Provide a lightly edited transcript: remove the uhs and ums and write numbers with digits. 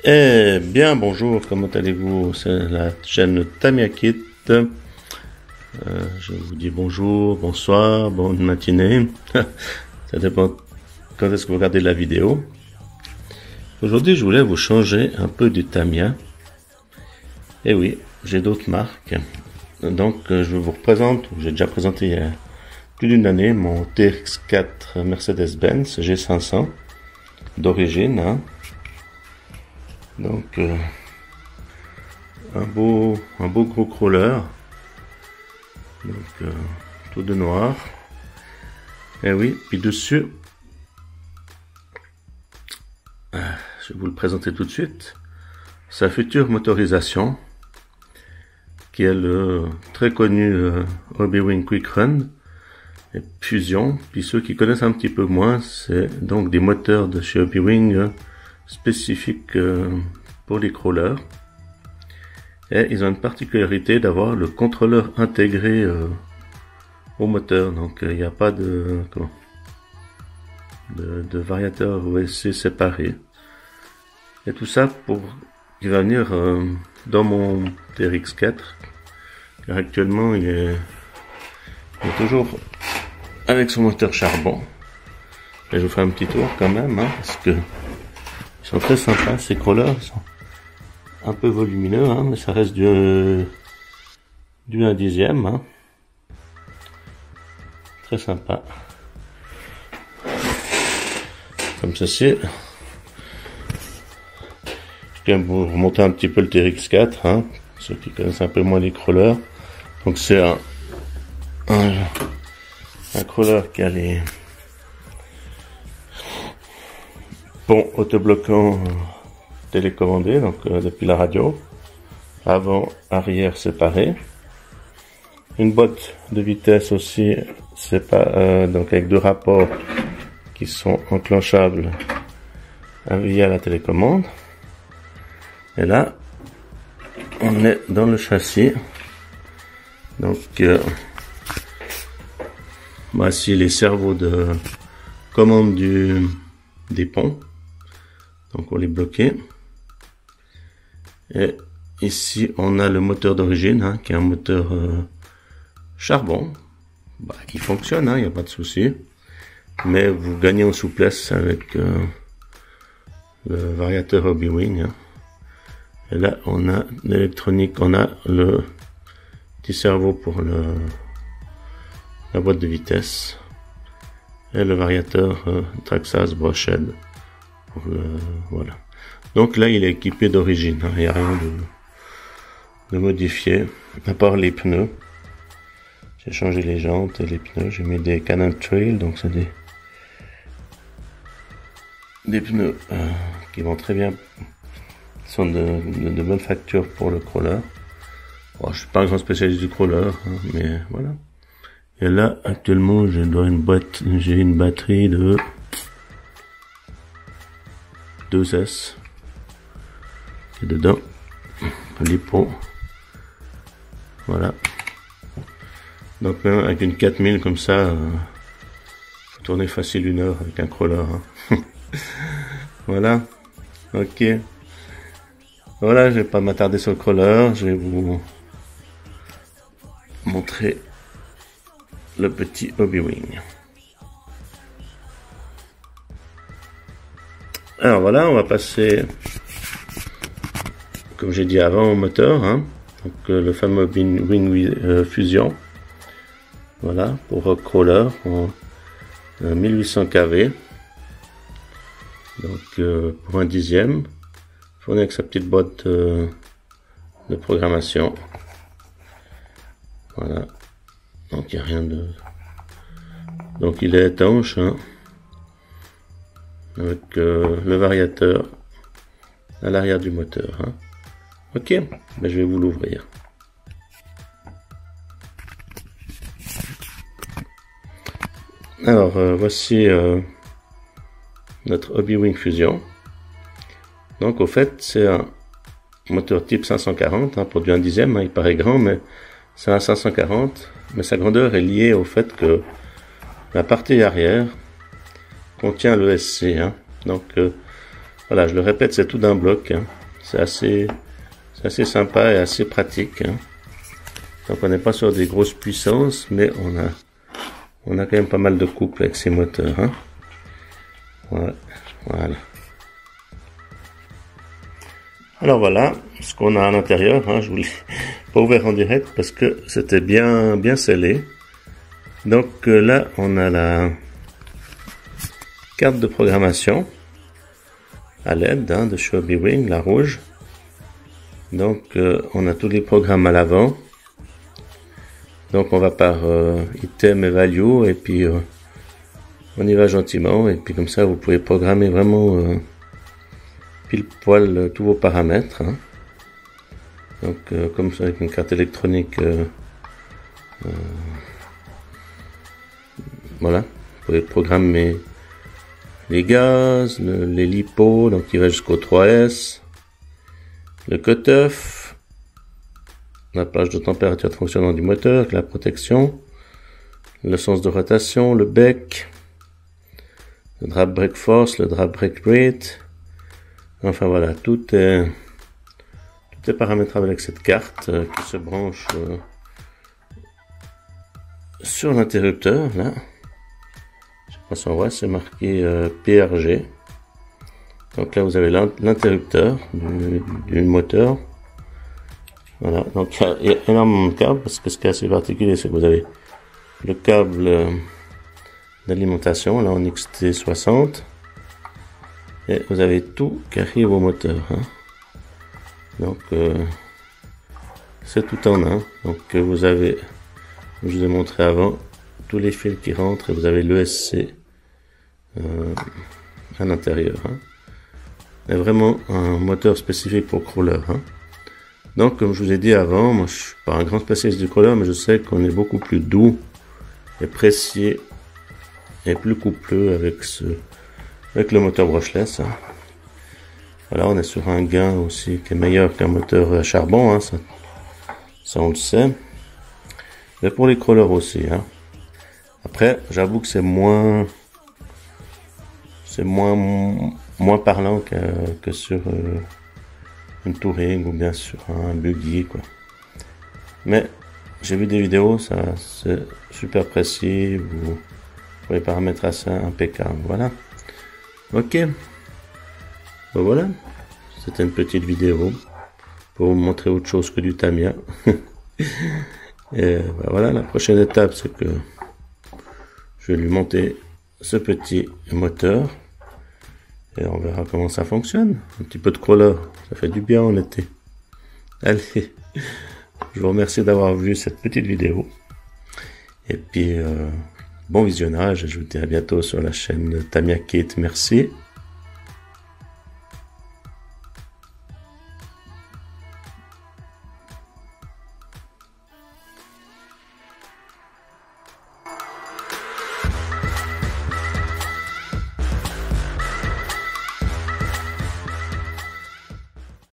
Eh bien, bonjour, comment allez-vous? C'est la chaîne Tamiakit. Je vous dis bonjour, bonsoir, bonne matinée. Ça dépend quand est-ce que vous regardez la vidéo. Aujourd'hui, je voulais vous changer un peu du Tamiya. Eh oui, j'ai d'autres marques. Donc, je vous représente, j'ai déjà présenté il y a plus d'une année, mon TX4 Mercedes-Benz G500 d'origine, hein. Donc, un beau gros crawler, donc tout de noir. Et oui, puis dessus, je vais vous le présenter tout de suite, sa future motorisation, qui est le très connu Hobbywing Quick Run et Fusion. Puis ceux qui connaissent un petit peu moins, c'est donc des moteurs de chez Hobbywing spécifiques pour les crawlers. Et ils ont une particularité d'avoir le contrôleur intégré au moteur. Donc il n'y a pas de variateur OSC séparé. Et tout ça il va venir dans mon TRX4. Car actuellement il est toujours avec son moteur charbon. Et je vous ferai un petit tour quand même, hein, parce que ils sont très sympas ces crawlers. Ils sont un peu volumineux, hein, mais ça reste du 1/10, hein. Très sympa. Comme ceci. Je viens vous remonter un petit peu le TRX4, hein, ceux qui connaissent un peu moins les crawlers. Donc c'est un crawler qui a les ponts autobloquants télécommandés, donc depuis la radio, avant, arrière séparés. Une boîte de vitesse aussi, donc avec deux rapports qui sont enclenchables via la télécommande. Et là, on est dans le châssis. Donc, voici les cerveaux de commande des ponts. Donc, on les bloquer. Et ici, on a le moteur d'origine, hein, qui est un moteur charbon, qui fonctionne, hein, il n'y a pas de souci. Mais vous gagnez en souplesse avec le variateur Hobbywing, hein. Et là, on a l'électronique, on a le petit cerveau pour la boîte de vitesse et le variateur Traxxas Brushed. Voilà. Donc là, il est équipé d'origine, hein, il n'y a rien de modifié, à part les pneus. J'ai changé les jantes et les pneus, j'ai mis des Can-Am Trail, donc c'est des pneus qui vont très bien, qui sont de bonne facture pour le crawler. Bon, je suis pas un grand spécialiste du crawler, hein, mais voilà. Et là, actuellement, j'ai une batterie de 2S qui est dedans, les pots. Voilà. Donc même avec une 4000 comme ça, faut tourner facile 1 heure avec un crawler, hein. Voilà. Ok. Voilà, je vais pas m'attarder sur le crawler, je vais vous montrer le petit Hobbywing. Alors voilà, on va passer, comme j'ai dit avant, au moteur, hein. Donc le fameux Hobbywing Fusion. Voilà, pour Rock Crawler en 1800 kV. Donc pour 1/10, fourni avec sa petite boîte de programmation. Voilà. Donc il n'y a rien de... Donc il est étanche, hein, avec le variateur à l'arrière du moteur, hein. Ok, ben, je vais vous l'ouvrir. Alors voici notre Hobbywing Fusion. Donc au fait c'est un moteur type 540, hein, pour du 1/10, hein, il paraît grand mais c'est un 540, mais sa grandeur est liée au fait que la partie arrière contient l'ESC, hein. Donc Voilà, je le répète, c'est tout d'un bloc, hein. C'est assez sympa et assez pratique, hein. Donc on n'est pas sur des grosses puissances, mais on a quand même pas mal de couple avec ces moteurs, hein. Ouais, voilà. Alors voilà ce qu'on a à l'intérieur, hein. Je vous l'ai pas ouvert en direct parce que c'était bien scellé. Donc là on a la carte de programmation à LED, hein, de chez Hobbywing, la rouge. Donc on a tous les programmes à l'avant. Donc on va par item et value, et puis on y va gentiment, et puis comme ça vous pouvez programmer vraiment pile poil tous vos paramètres, hein. Donc comme ça avec une carte électronique, voilà, vous pouvez programmer les gaz, les lipos, donc il va jusqu'au 3S, le cutoff, la plage de température de fonctionnement du moteur, la protection, le sens de rotation, le bec, le drag brake force, le drag brake rate. Enfin voilà, tout est paramétrable avec cette carte qui se branche sur l'interrupteur là. Je sais pas si on voit, c'est marqué PRG. Donc là vous avez l'interrupteur du moteur. Voilà, donc il y a énormément de câbles, parce que ce qui est assez particulier, c'est que vous avez le câble d'alimentation, là en XT60, et vous avez tout qui arrive au moteur, hein. Donc c'est tout en un. Donc vous avez, je vous ai montré avant, tous les fils qui rentrent, et vous avez l'ESC à l'intérieur, hein. C'est vraiment un moteur spécifique pour crawler, hein. Donc, comme je vous ai dit avant, moi je suis pas un grand spécialiste du crawler, mais je sais qu'on est beaucoup plus doux et précis et plus coupleux avec le moteur brushless, hein. Voilà, on est sur un gain aussi qui est meilleur qu'un moteur à charbon, hein, ça on le sait. Mais pour les crawlers aussi, hein. Après, j'avoue que c'est moins parlant que sur une touring ou bien sur un buggy, quoi. Mais j'ai vu des vidéos, ça c'est super précis, vous pouvez paramétrer ça impeccable. Voilà. Ok. Ben voilà. C'était une petite vidéo pour vous montrer autre chose que du Tamiya. Et ben voilà, la prochaine étape, c'est que je vais lui monter ce petit moteur. Et on verra comment ça fonctionne. Un petit peu de crawler, ça fait du bien en été. Allez, je vous remercie d'avoir vu cette petite vidéo. Et puis, bon visionnage. Je vous dis à bientôt sur la chaîne Tamiya Kit. Merci.